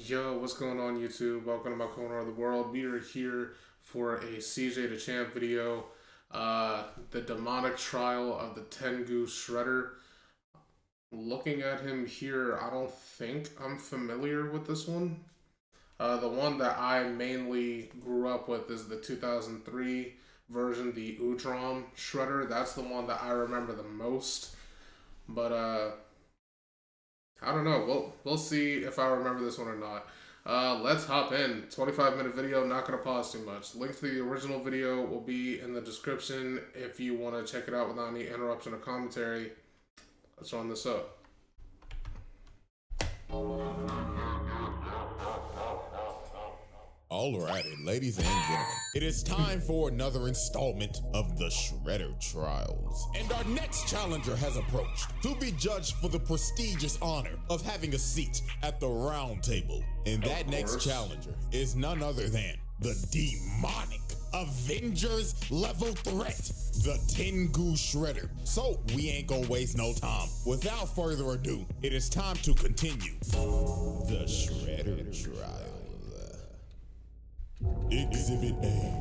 Yo, what's going on YouTube? Welcome to my corner of the world. We are here for a CJ Dachamp video. The demonic trial of the Tengu Shredder. Looking at him here, I don't think I'm familiar with this one. The one that I mainly grew up with is the 2003 version, the Dachamp Shredder. That's the one that I remember the most. But I don't know. We'll see if I remember this one or not. Let's hop in. 25-minute video, not going to pause too much. Link to the original video will be in the description if you want to check it out without any interruption or commentary. Let's run this up. Alrighty, ladies and gentlemen, it is time for another installment of the Shredder Trials. And our next challenger has approached to be judged for the prestigious honor of having a seat at the round table. And that next challenger is none other than the demonic Avengers level threat, the Tengu Shredder. So we ain't gonna waste no time. Without further ado, it is time to continue the Shredder Trials. Exhibit A.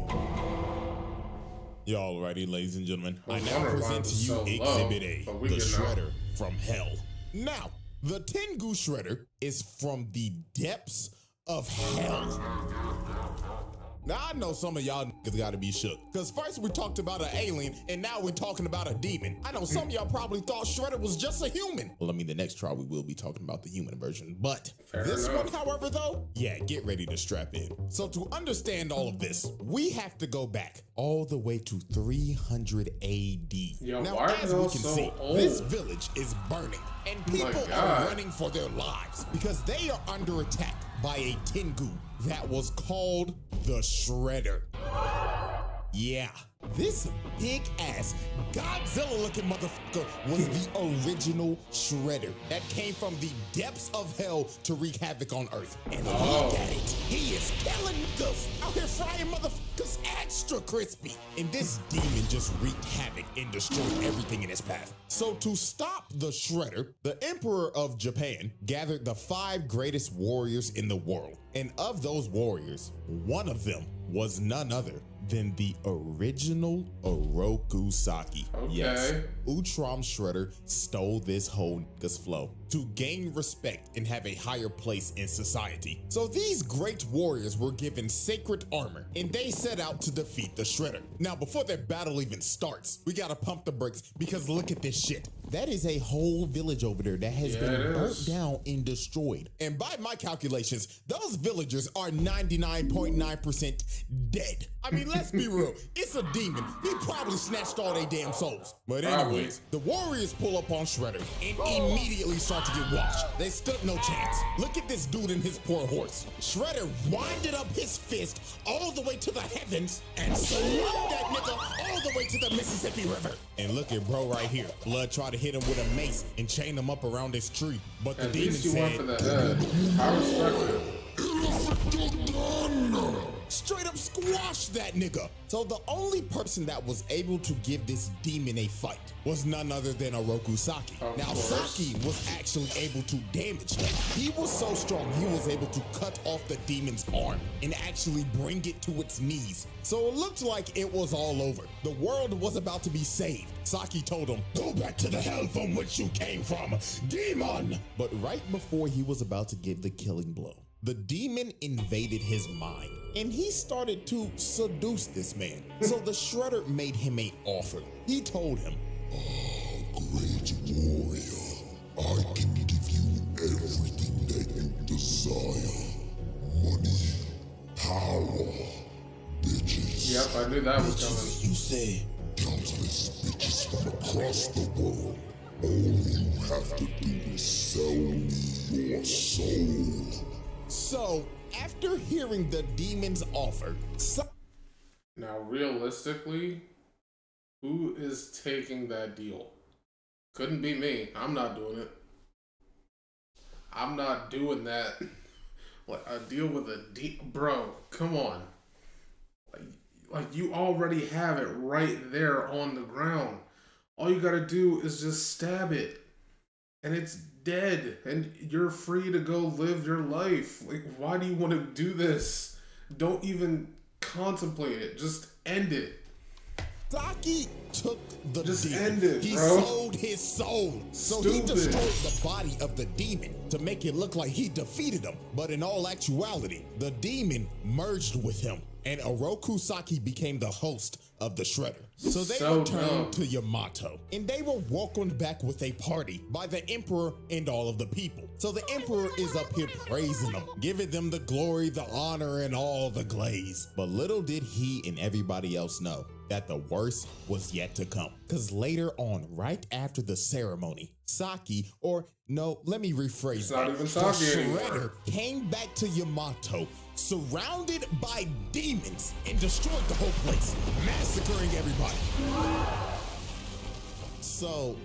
Y'all ready, ladies and gentlemen? I now present to you Exhibit A, the Shredder from Hell. Now, the Tengu Shredder is from the depths of hell. Now, I know some of y'all niggas gotta be shook, because first we talked about an alien, and now we're talking about a demon. I know some of y'all probably thought Shredder was just a human. Well, I mean, the next trial we will be talking about the human version, but this one, however, though, yeah, get ready to strap in. So to understand all of this, we have to go back all the way to 300 AD. Now, as we can see, this village is burning, and people are running for their lives because they are under attack by a Tengu that was called the Shredder. Yeah, this big ass Godzilla looking motherfucker was the original Shredder that came from the depths of hell to wreak havoc on Earth. And look at it, he is killing niggas out here frying motherfuckers extra crispy. And this demon just wreaked havoc and destroyed everything in his path. So to stop the Shredder, the Emperor of Japan gathered the 5 greatest warriors in the world. And of those warriors, one of them was none other than the original Oroku Saki. Yes, Dachamp Shredder stole this whole nigga's flow to gain respect and have a higher place in society. So these great warriors were given sacred armor and they set out to defeat the Shredder. Now, before their battle even starts, we gotta pump the brakes because look at this shit. That is a whole village over there that has been burnt down and destroyed. And by my calculations, those villagers are 99.9% dead. I mean, let's be real. It's a demon. He probably snatched all their damn souls. But anyways, the warriors pull up on Shredder and immediately start to get washed. They stood no chance. Look at this dude and his poor horse. Shredder winded up his fist all the way to the heavens and slumped that nigga all the way to the Mississippi River. And look at bro right here. Blood tried to hit him with a mace and chain him up around this tree. But the demon said, I respect it. Straight up squash that nigga. So the only person that was able to give this demon a fight was none other than Oroku Saki. Now, Saki was actually able to damage him. He was so strong, he was able to cut off the demon's arm and actually bring it to its knees. So it looked like it was all over. The world was about to be saved. Saki told him, "Go back to the hell from which you came from, demon!" But right before he was about to give the killing blow, the demon invaded his mind and he started to seduce this man. So the Shredder made him an offer. He told him, "Great warrior, I can give you everything that you desire. Money, power, bitches." Yep, I knew that was coming. You say? Countless bitches from across the world. All you have to do is sell me your soul. So, after hearing the demon's offer, now realistically, who is taking that deal? Couldn't be me. I'm not doing it. I'm not doing that. Like a deal with a bro. Come on. Like you already have it right there on the ground. All you gotta do is just stab it, and it's dead and you're free to go live your life. Like, why do you want to do this? Don't even contemplate it. Just end it. Saki took the demon. End it, he bro. sold his soul. So he destroyed the body of the demon to make it look like he defeated him. But in all actuality, the demon merged with him, and Oroku Saki became the host of the Shredder. So they returned to Yamato, and they were welcomed back with a party by the Emperor and all of the people. So the Emperor is up here praising them, giving them the glory, the honor, and all the glaze. But little did he and everybody else know that the worst was yet to come. Because later on, right after the ceremony, Saki, or no, let me rephrase it's that. not even Saki the Shredder anymore. came back to Yamato, surrounded by demons, and destroyed the whole place, massacring everybody. So,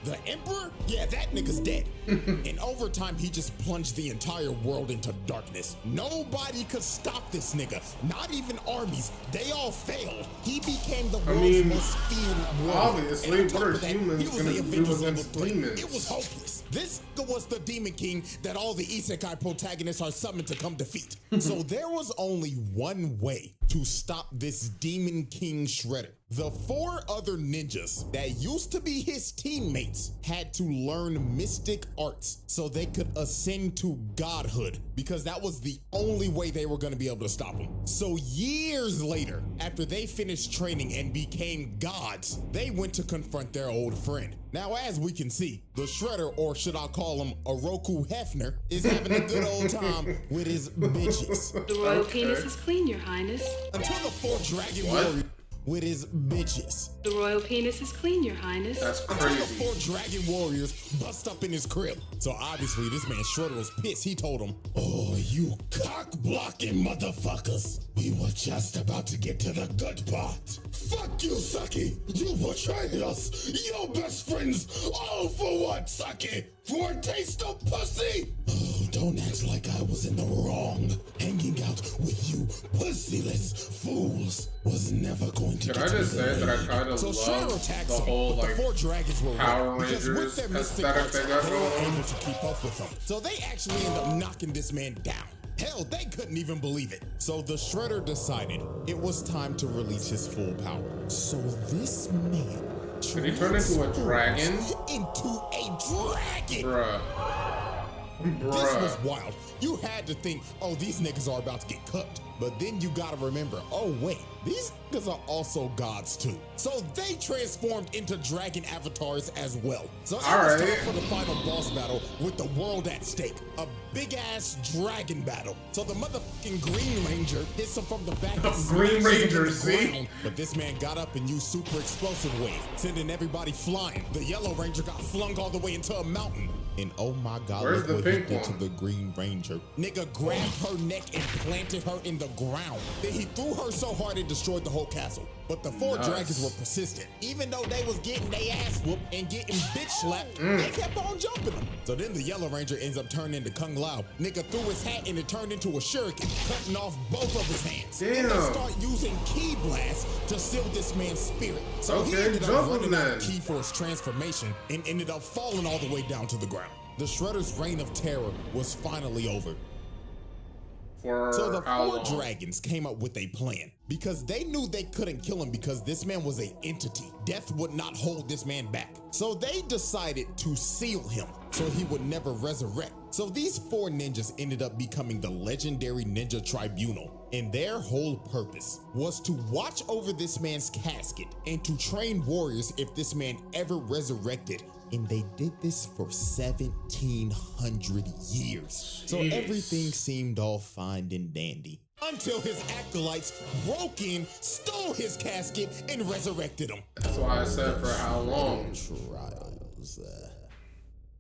the Emperor? Yeah, that nigga's dead. And over time, he just plunged the entire world into darkness. Nobody could stop this nigga, not even armies. They all failed. He became the world's most feared warrior. Obviously, what are humans gonna do against demons? It was hopeless. This was the Demon King that all the isekai protagonists are summoned to come defeat. So there was only one way to stop this Demon King Shredder. The 4 other ninjas that used to be his teammates had to learn mystic arts so they could ascend to godhood, because that was the only way they were going to be able to stop him. So years later, after they finished training and became gods, they went to confront their old friend. Now, as we can see, the Shredder, or should I call him Oroku Hefner, is having a good old time with his bitches. The royal penis is clean, Your Highness. Until the 4 dragon warriors with his bitches. The royal penis is clean, Your Highness. That's Until crazy. the 4 dragon warriors bust up in his crib. So obviously this man Shredder was pissed. He told him, "Oh, you cock-blocking motherfuckers. We were just about to get to the good part. Fuck you, Saki. You betrayed us. Your best friends. All for what, Saki? For a taste of pussy? Oh, don't act like I was in the wrong. Hanging out with you pussyless fools was never going to Can get I just me say that I laid." kind of So Shredder love attacks the him, whole but like the 4 dragons were Power ready, because with Rangers their mystic aesthetic arts, they got they were going on. able to keep up with them. So they actually end up knocking this man down. Hell, they couldn't even believe it. So the Shredder decided it was time to release his full power. So this man Did he turn into a dragon? Into a dragon. Bruh. This was wild. You had to think, oh, these niggas are about to get cooked. But then you gotta remember, oh wait, these niggas are also gods too. So they transformed into dragon avatars as well. So it was time for the final boss battle with the world at stake. A big ass dragon battle. So the motherfucking Green Ranger hits him from the back. Green Ranger, see? But this man got up and used super explosive wave, sending everybody flying. The Yellow Ranger got flung all the way into a mountain. And oh my God, where's look the what he pink did to one? the Green Ranger. Nigga grabbed her neck and planted her in the ground. Then he threw her so hard it destroyed the whole castle. But the 4 dragons were persistent. Even though they was getting their ass whooped and getting bitch slapped, they kept on jumping them. So then the Yellow Ranger ends up turning into Kung Lao. Nigga threw his hat and it turned into a shuriken, cutting off both of his hands. Damn. And they start using Ki Blast to seal this man's spirit. So he Okay, ended up jumping running out of then. Ki for his transformation and ended up falling all the way down to the ground. The Shredder's reign of terror was finally over. So the 4 dragons came up with a plan, because they knew they couldn't kill him because this man was an entity. Death would not hold this man back. So they decided to seal him so he would never resurrect. So these 4 ninjas ended up becoming the legendary Ninja Tribunal, and their whole purpose was to watch over this man's casket and to train warriors if this man ever resurrected. And they did this for 1,700 years. So everything seemed all fine and dandy. Until his acolytes broke in, stole his casket, and resurrected him. That's why I said for how long. Trials.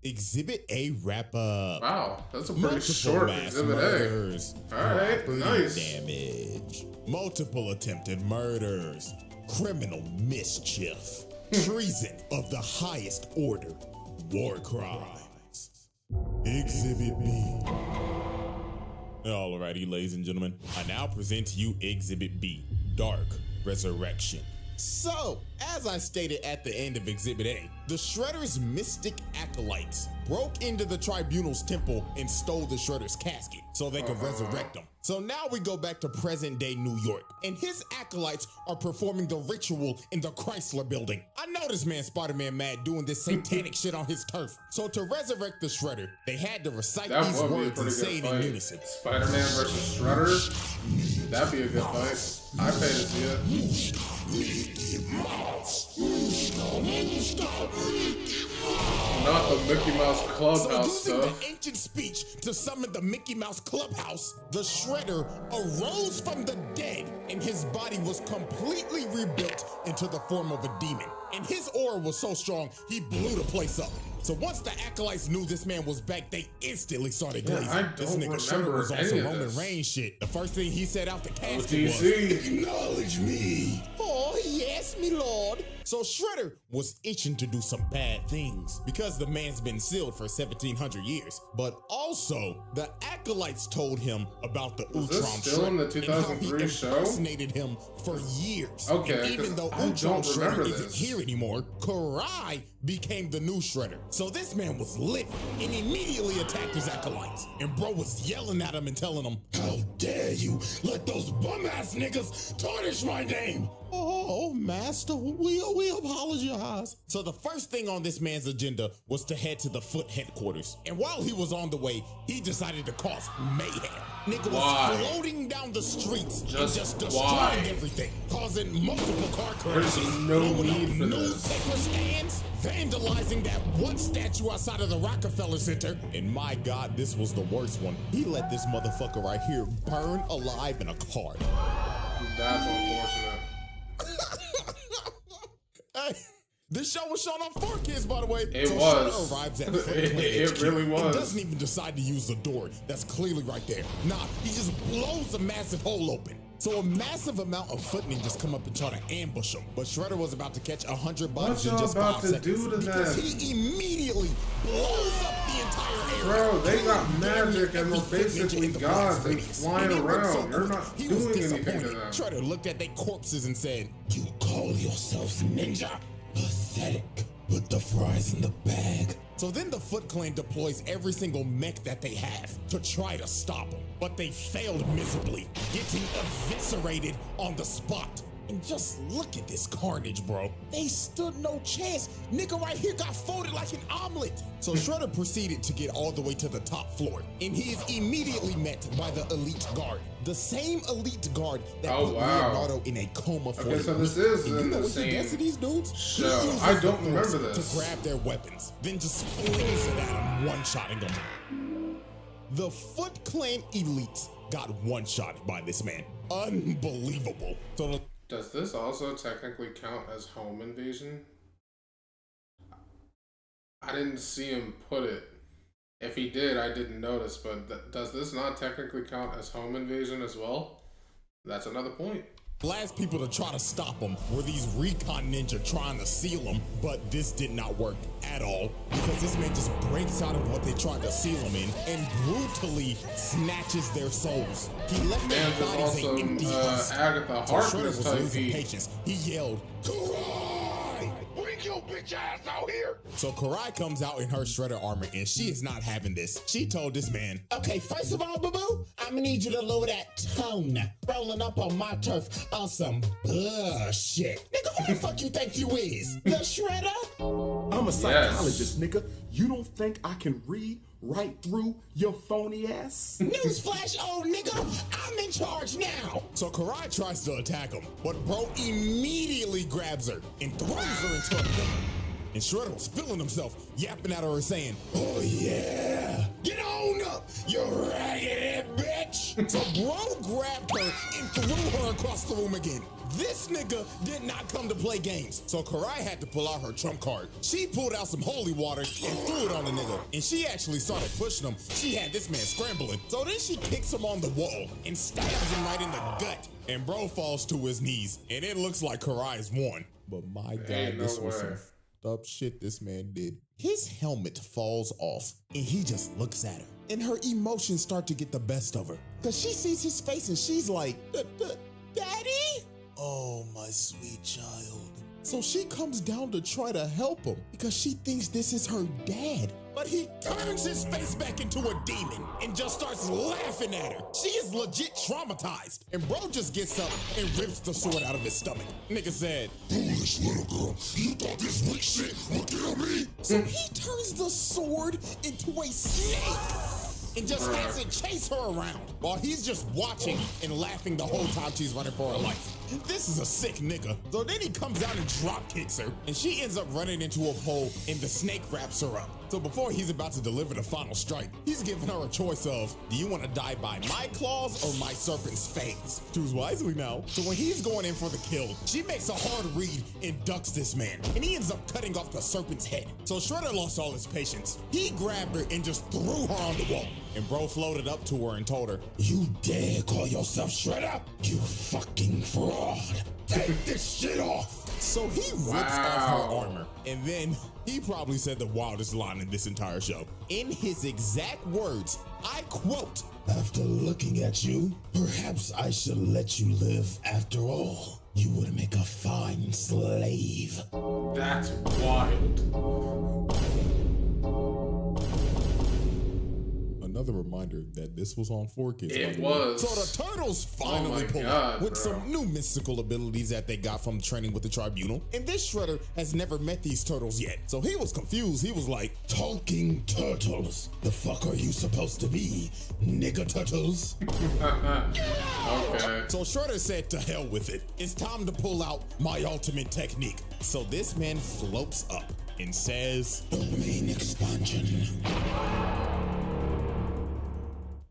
Exhibit A wrap up. Wow, that's a pretty Multiple short mass Exhibit murders. Alright, nice. Damage. Multiple attempted murders. Criminal mischief. Treason of the highest order. War crimes. Exhibit B. Alrighty, ladies and gentlemen, I now present to you Exhibit B, Dark Resurrection. So, as I stated at the end of Exhibit A, the Shredder's mystic acolytes broke into the Tribunal's temple and stole the Shredder's casket so they could resurrect him. So now we go back to present-day New York, and his acolytes are performing the ritual in the Chrysler Building. I know this man Spider-Man mad doing this satanic shit on his turf. So to resurrect the Shredder, they had to recite these words and say it in unison. Spider-Man versus Shredder? That'd be a good fight. I'd pay to see it. Not the Mickey Mouse Clubhouse so using stuff. the ancient speech to summon the Mickey Mouse Clubhouse, the Shredder arose from the dead and his body was completely rebuilt into the form of a demon. And his aura was so strong, he blew the place up. So once the acolytes knew this man was back, they instantly started glazing. This nigga Shredder was on some Roman Reigns shit. The first thing he said out the casket was, "Acknowledge me." Oh, yes, me lord. So Shredder was itching to do some bad things because the man's been sealed for 1700 years. But also, the acolytes told him about the Ultron still in the 2003 show? Impersonated him for years. Okay, and even though Ultron Shredder isn't here anymore, Karai became the new Shredder. So this man was lit and immediately attacked his acolytes. And bro was yelling at him and telling him, "How dare you let those bum-ass niggas tarnish my name?" "Oh, master, we apologize." So the first thing on this man's agenda was to head to the Foot headquarters. And while he was on the way, he decided to cause mayhem. Nigga was floating down the streets and just destroying everything, causing multiple car crashes. There's no need for newspaper stands, vandalizing that one statue outside of the Rockefeller Center. And my God, this was the worst one. He let this motherfucker right here burn alive in a car. That's unfortunate. Hey, this show was shown on 4Kids, by the way. It so was. Shredder arrives at It really was. He doesn't even decide to use the door that's clearly right there. Nah, he just blows a massive hole open. So a massive amount of Foot ninjas come up and try to ambush him. But Shredder was about to catch 100 bodies in just 5 seconds. Because he immediately blows up the entire area. Bro, they got magic and they're basically gods. They flying around. They're not doing anything to them. Shredder looked at their corpses and said, "You call yourselves ninja? Pathetic. Put the fries in the bag." So then the Foot Clan deploys every single mech that they have to try to stop him. But they failed miserably, getting eviscerated on the spot. And just look at this carnage, bro. They stood no chance. Nigga right here got folded like an omelet. So Shredder proceeded to get all the way to the top floor. And he is immediately met by the elite guard. The same elite guard that put Leonardo in a coma for so this is and you know the what same he does to these dudes? show. I don't remember this. To grab their weapons, then just flings it at them, one-shotting them. The Foot Clan elites got one-shot by this man. Unbelievable. So does this also technically count as home invasion? I didn't see him put it. If he did, I didn't notice, but does this not technically count as home invasion as well? That's another point. Last people to try to stop him were these recon ninja trying to seal him, but this did not work at all because this man just breaks out of what they tried to seal him in and brutally snatches their souls. He left their bodies an empty husk. Agatha Shredder was losing patience. He yelled, "Karai! Bring your bitch ass out here!" So Karai comes out in her Shredder armor and she is not having this. She told this man, "Okay, first of all, boo-boo, I'm gonna need you to lower that tone. Rolling up on my turf on some bullshit. Nigga, who the fuck you think you is? The Shredder?" I'm a psychologist, nigga. You don't think I can read right through your phony ass? Newsflash, old nigga, I'm in charge now. So Karai tries to attack him, but bro immediately grabs her and throws her into a pillar. And Shredder was feeling himself, yapping at her and saying, "Oh yeah, get on up, you raggedy bitch." So bro grabbed her and threw her across the room again. This nigga did not come to play games. So Karai had to pull out her trump card. She pulled out some holy water and threw it on the nigga. And she actually started pushing him. She had this man scrambling. So then she kicks him on the wall and stabs him right in the gut. And bro falls to his knees. And it looks like Karai's won. But my God, this was some up shit this man did. His helmet falls off and he just looks at her and her emotions start to get the best of her because she sees his face and she's like, "Daddy?" Oh, my sweet child. So she comes down to try to help him because she thinks this is her dad. But he turns his face back into a demon and just starts laughing at her. She is legit traumatized. And bro just gets up and rips the sword out of his stomach. Nigga said, "Foolish little girl, you thought this weak shit would kill me?" So he turns the sword into a snake and just has it chase her around while he's just watching and laughing the whole time she's running for her life. This is a sick nigga. So then he comes out and drop kicks her, and she ends up running into a pole, and the snake wraps her up. So before he's about to deliver the final strike, he's giving her a choice of, do you want to die by my claws or my serpent's fangs? Choose wisely now. So when he's going in for the kill, she makes a hard read and ducks this man, and he ends up cutting off the serpent's head. So Shredder lost all his patience. He grabbed her and just threw her on the wall. And bro floated up to her and told her, "You dare call yourself Shredder? You fucking fraud. Take this shit off." So he rips off her armor, and then he probably said the wildest line in this entire show. In his exact words, I quote, "After looking at you, perhaps I should let you live after all. You would make a fine slave." That's wild. Another reminder that this was on 4Kids. It was. So the Turtles finally pull up with some new mystical abilities that they got from training with the Tribunal. And this Shredder has never met these turtles yet. So he was confused. He was like, "Talking turtles? The fuck are you supposed to be? Nigga turtles?" Okay. So Shredder said to hell with it. It's time to pull out my ultimate technique. So this man floats up and says, "Domain expansion."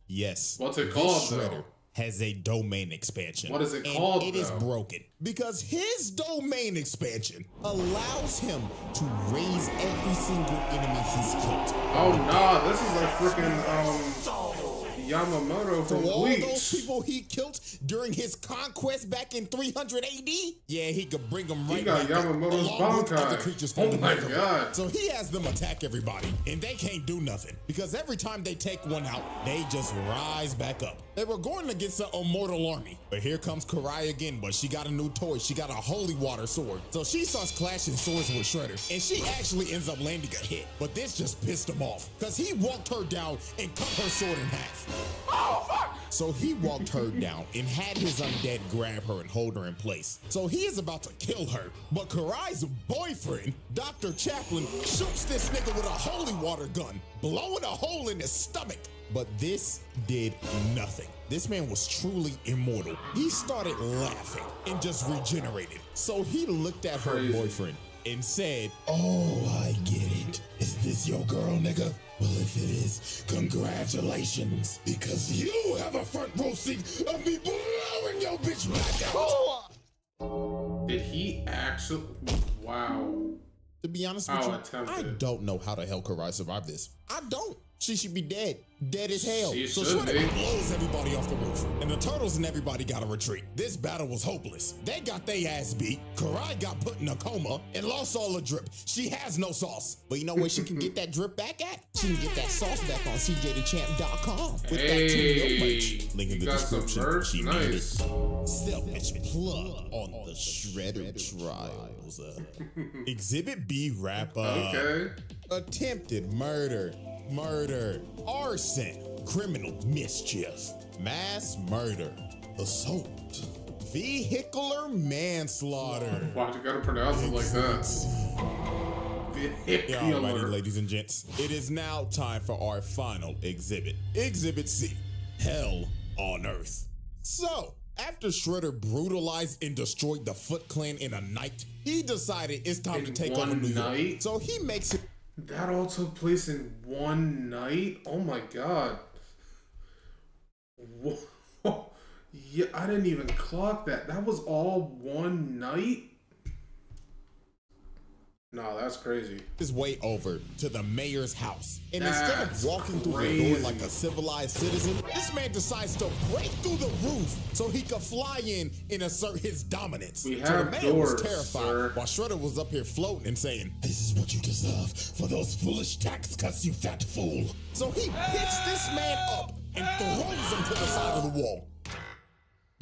Yes. What's it called, Shredder though? has a domain expansion. What is it called, It is though? broken because his domain expansion allows him to raise every single enemy he's killed. Oh nah, this is like freaking Yamamoto from So all Bleach. those people he killed during his conquest back in 300 AD, yeah, he could bring them right He got back up, Yamamoto's along with other Bankai. creatures Oh from the my Mega God. World. So he has them attack everybody, and they can't do nothing because every time they take one out, they just rise back up. They were going against an immortal army, but here comes Karai again, but she got a new toy. She got a holy water sword. So she starts clashing swords with Shredder, and she actually ends up landing a hit, but this just pissed him off because he walked her down and cut her sword in half. Oh, fuck! So he walked her down and had his undead grab her and hold her in place. So he is about to kill her, but Karai's boyfriend, Dr. Chaplin, shoots this nigga with a holy water gun, blowing a hole in his stomach. But this did nothing. This man was truly immortal. He started laughing and just regenerated. So he looked at her boyfriend and said, "Oh, I get it. Is this your girl, nigga? Well, if it is, congratulations, because you have a front row seat of me blowing your bitch back out." Did he actually? Wow. To be honest with you, I don't know how the hell Karai survived this. I don't. She should be dead. Dead as hell. So Shredder blows everybody off the roof, and the turtles and everybody got to retreat. This battle was hopeless. They got their ass beat. Karai got put in a coma and lost all the drip. She has no sauce. But you know where she can get that drip back at? She can get that sauce back on CJTheChamp.com with that Tengu merch. Link in the description. She made it. Selfish plug on the Shredder trials. Exhibit B wrap up. Okay. Attempted murder, arson, criminal mischief, mass murder, assault, vehicular manslaughter. Why you gotta pronounce it like that? Yeah, alrighty, ladies and gents. It is now time for our final exhibit. Exhibit C, Hell on Earth. So, after Shredder brutalized and destroyed the Foot Clan in a night, he decided it's time to take over New York. So he makes it. That all took place in one night? Oh my god. Whoa. Yeah, I didn't even clock that. That was all one night? No, that's crazy. His way over to the mayor's house. And instead of walking through the door like a civilized citizen, this man decides to break through the roof so he could fly in and assert his dominance. We so have the mayor doors, was terrified sir. while Shredder was up here floating and saying, "This is what you deserve for those foolish tax cuts, you fat fool." So he picks this man up and throws him to the side of the wall.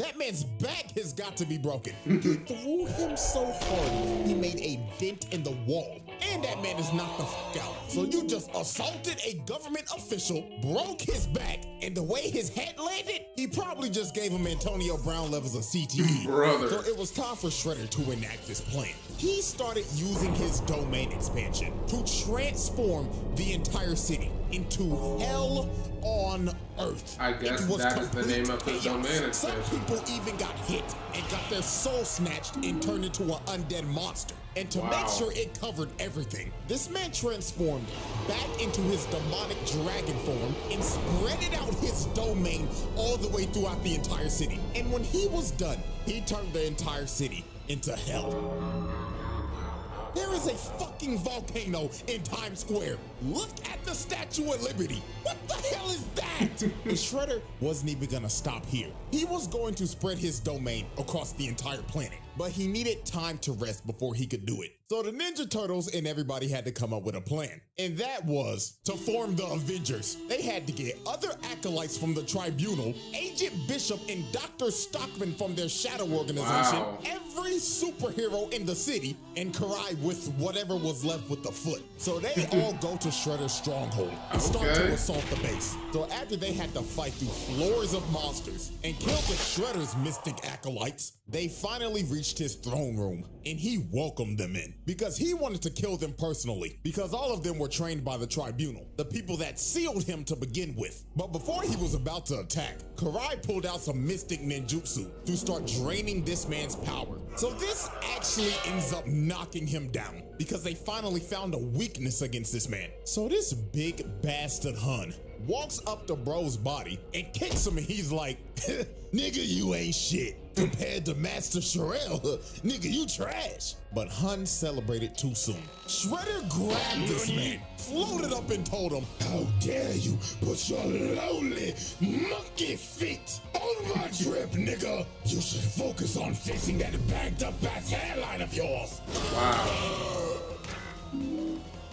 That man's back has got to be broken. He threw him so hard, he made a dent in the wall. And that man is knocked the fuck out. So you just assaulted a government official, broke his back, and the way his head landed, he probably just gave him Antonio Brown levels of CTE. Brother. So it was time for Shredder to enact this plan. He started using his domain expansion to transform the entire city into hell on earth. I guess that is the name of his domain expansion. Some people even got hit and got their soul snatched and turned into an undead monster. And to make sure it covered everything, this man transformed back into his demonic dragon form and spreaded out his domain all the way throughout the entire city. And when he was done, he turned the entire city into hell. There is a fucking volcano in Times Square. Look at the Statue of Liberty. What the hell is that? And Shredder wasn't even gonna stop here. He was going to spread his domain across the entire planet, but he needed time to rest before he could do it. So the Ninja Turtles and everybody had to come up with a plan, and that was to form the Avengers. They had to get other acolytes from the Tribunal, Agent Bishop and Dr. Stockman from their shadow organization, every superhero in the city, and Karai with whatever was left with the foot. So they all go to Shredder's stronghold and start to assault the base. So after they had to fight through floors of monsters and kill the Shredder's mystic acolytes, they finally reached his throne room, and he welcomed them in because he wanted to kill them personally, because all of them were trained by the Tribunal, the people that sealed him to begin with. But before he was about to attack, Karai pulled out some mystic ninjutsu to start draining this man's power. So this actually ends up knocking him down because they finally found a weakness against this man. So this big bastard Hun walks up to bro's body and kicks him, and he's like, nigga, you ain't shit. Compared to Master Sherelle, nigga, you trash. But Hun celebrated too soon. Shredder grabbed this man, floated up and told him, how dare you put your lonely monkey feet on my trip, nigga. You should focus on fixing that bagged up ass hairline of yours. Wow.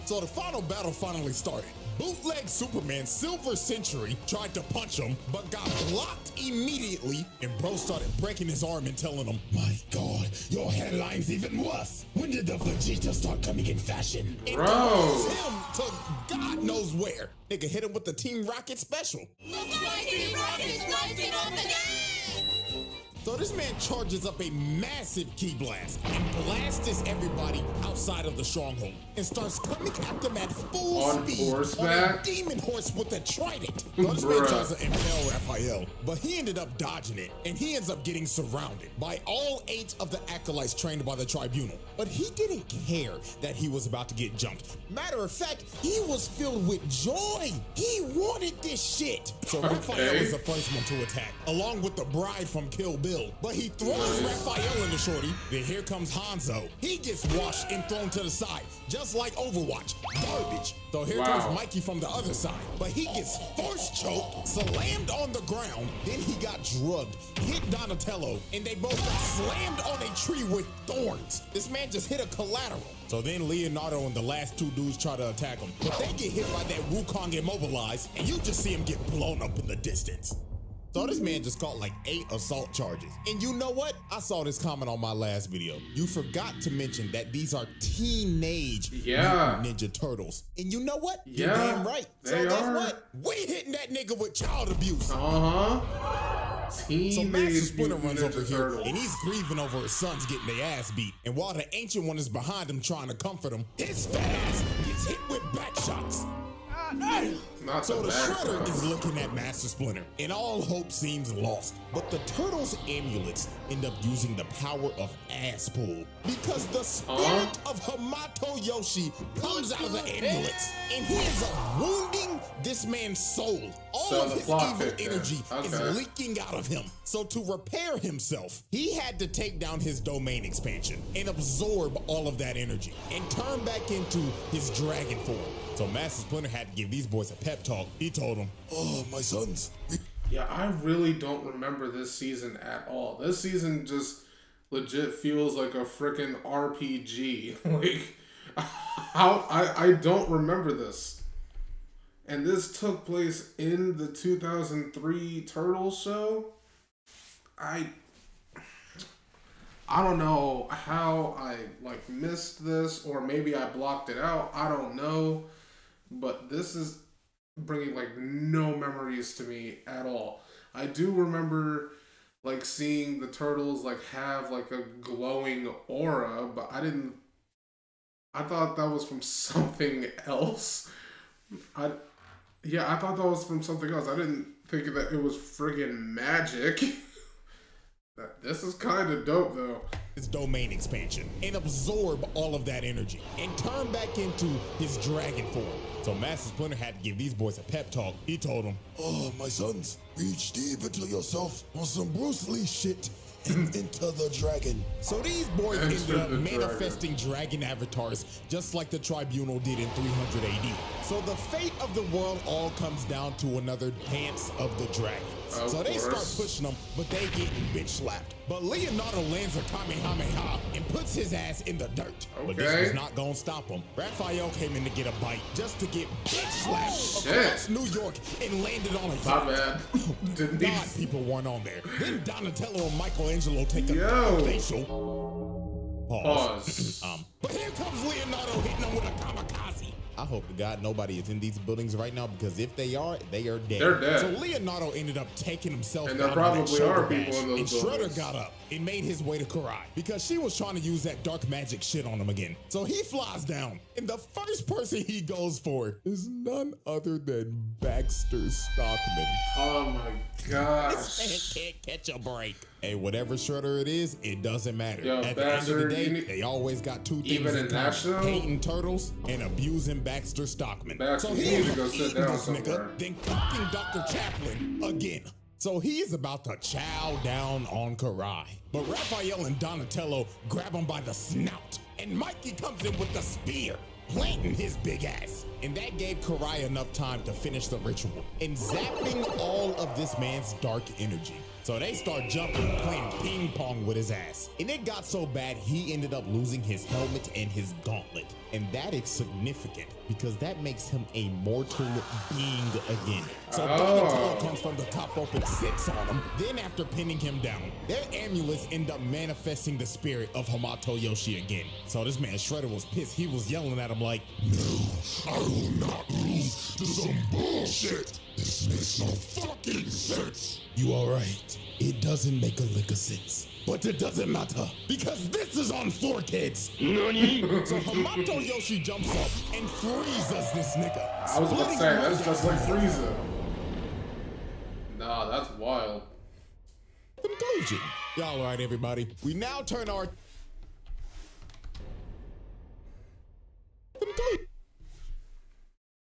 So the final battle finally started. Bootleg Superman Silver Century tried to punch him, but got blocked immediately, and bro started breaking his arm and telling him, my God, your hairline's even worse. When did the Vegeta start coming in fashion? It goes him to God knows where. Nigga hit him with the Team Rocket special. So this man charges up a massive ki blast and blasts everybody outside of the stronghold and starts coming at them at full speed on a demon horse with a trident. So this man tries to impale Raphael, but he ended up dodging it, and he ends up getting surrounded by all 8 of the acolytes trained by the Tribunal. But he didn't care that he was about to get jumped. Matter of fact, he was filled with joy. He wanted this shit. So Raphael is the first one to attack, along with the bride from Kill Bill. But he throws Raphael in the shorty. Then here comes Hanzo. He gets washed and thrown to the side, just like Overwatch. Garbage. So here comes Mikey from the other side. But he gets force choked, slammed on the ground. Then he got drugged, hit Donatello, and they both got slammed on a tree with thorns. This man just hit a collateral. So then Leonardo and the last 2 dudes try to attack him, but they get hit by that Wukong immobilized, and you just see him get blown up in the distance. So this man just caught like 8 assault charges. And you know what? I saw this comment on my last video. You forgot to mention that these are teenage Ninja Turtles. And you know what? You're damn right. So guess what? We hitting that nigga with child abuse. So Master Splinter runs over here, and he's grieving over his sons getting their ass beat. And while the Ancient One is behind him trying to comfort him, his fat ass gets hit with back shots. So the Shredder is looking at Master Splinter, and all hope seems lost. But the Turtles' amulets end up using the power of ass pull, because the spirit of Hamato Yoshi comes out of the amulets, and he ends up wounding this man's soul. All of his evil energy is leaking out of him. So to repair himself, he had to take down his domain expansion and absorb all of that energy and turn back into his dragon form. So Master Splinter had to give these boys a pep talk. He told them, oh, my sons. Yeah, I really don't remember this season at all. This season just legit feels like a freaking RPG. Like, I don't remember this. And this took place in the 2003 Turtles show. I don't know how I like missed this, or maybe I blocked it out. I don't know, but this is bringing like no memories to me at all. I do remember like seeing the turtles like have like a glowing aura, but I thought that was from something else. I thought that was from something else. I didn't think that it was friggin' magic. This is kind of dope though. His domain expansion and absorb all of that energy and turn back into his dragon form. So Master Splinter had to give these boys a pep talk. He told them, "Oh, my sons, reach deep into yourself on some Bruce Lee shit and into the dragon." So these boys ended up manifesting dragon avatars just like the Tribunal did in 300 AD. So the fate of the world all comes down to another dance of the dragons. So they start pushing them, but they getting bitch slapped. But Leonardo lands a Kamehameha and puts his ass in the dirt. But this was not gonna stop him. Raphael came in to get a bite just to get bitch slapped across New York and landed on a yacht. God, people weren't on there. Then Donatello and Michelangelo take a facial. Pause. But here comes Leonardo hitting him with a kamikaze. I hope to God nobody is in these buildings right now, because if they are dead. They're dead. So Leonardo ended up taking himself and down. And there probably are people in those and buildings. Shredder got up and made his way to Karai because she was trying to use that dark magic shit on him again. So he flies down, and the first person he goes for is none other than Baxter Stockman. Oh my gosh. This man can't catch a break. Hey, whatever Shredder it is, it doesn't matter. Yo, at the end of the day, they always got two things in common: hating turtles and abusing Baxter Stockman. So he needs to go sit down somewhere. Then cooking Dr. Chaplin again. So he's about to chow down on Karai. But Raphael and Donatello grab him by the snout, and Mikey comes in with the spear, planting his big ass. And that gave Karai enough time to finish the ritual and zapping all of this man's dark energy. So they start jumping, playing ping pong with his ass. And it got so bad, he ended up losing his helmet and his gauntlet. And that is significant because that makes him a mortal being again. So Donatello comes from the top rope and sits on him. Then after pinning him down, their amulets end up manifesting the spirit of Hamato Yoshi again. So this man Shredder was pissed. He was yelling at him like, "No, I will not lose to some bullshit. This makes no fucking sense." You all right? It doesn't make a lick of sense. But it doesn't matter, because this is on 4Kids. Nani? So Hamato Yoshi jumps up and freezes this nigga. I was about to say, that's just like Frieza. Nah, that's wild. Conclusion. Y'all all right, everybody? We now turn our...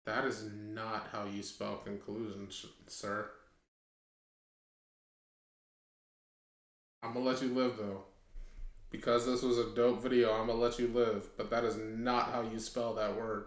That is not how you spell conclusion, sir. I'm gonna let you live though. Because this was a dope video, I'm gonna let you live. But that is not how you spell that word.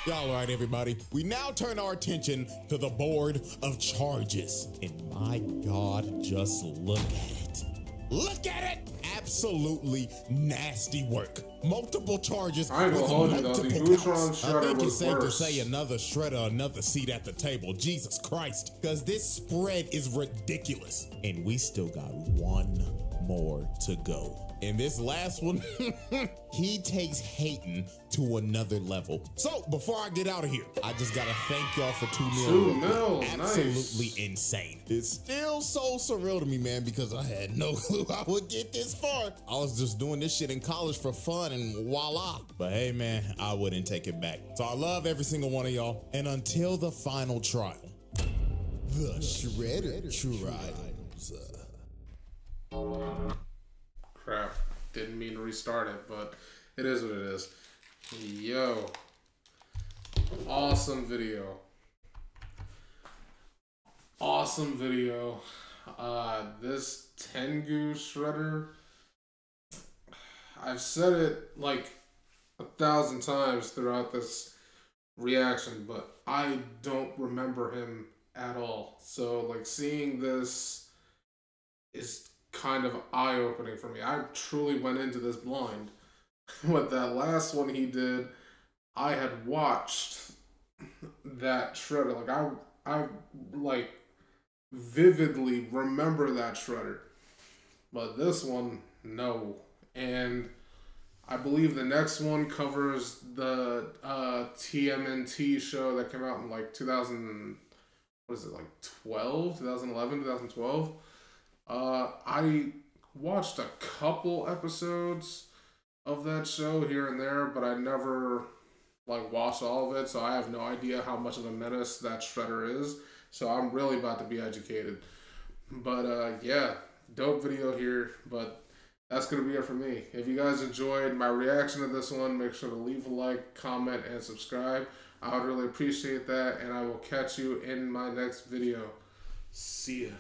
Y'all all right, everybody? We now turn our attention to the board of charges. And my God, just look at it. Look at it! Absolutely nasty work. Multiple charges with multiple counts. I think it's safe to say another Shredder, another seat at the table. Jesus Christ. Because this spread is ridiculous. And we still got one more to go. And this last one, he takes hating to another level. So before I get out of here, I just gotta thank y'all for 2 million. Absolutely insane. It's still so surreal to me, man, because I had no clue I would get this far. I was just doing this shit in college for fun and voila. But hey, man, I wouldn't take it back. So I love every single one of y'all. And until the final trial, the Shredder Trials. Crap. Didn't mean to restart it, but it is what it is. Yo. Awesome video. Awesome video. This Tengu Shredder, I've said it like 1,000 times throughout this reaction, but I don't remember him at all. So like seeing this is kind of eye-opening for me. I truly went into this blind. With that last one he did, I had watched that Shredder. Like I like vividly remember that Shredder. But this one, no. And I believe the next one covers the TMNT show that came out in like 2000, what is it, like 2011, 2012. I watched a couple episodes of that show here and there, but I never like watched all of it, so I have no idea how much of a menace that Shredder is. So I'm really about to be educated. But yeah, dope video here, but that's going to be it for me. If you guys enjoyed my reaction to this one, make sure to leave a like, comment, and subscribe. I would really appreciate that, and I will catch you in my next video. See ya.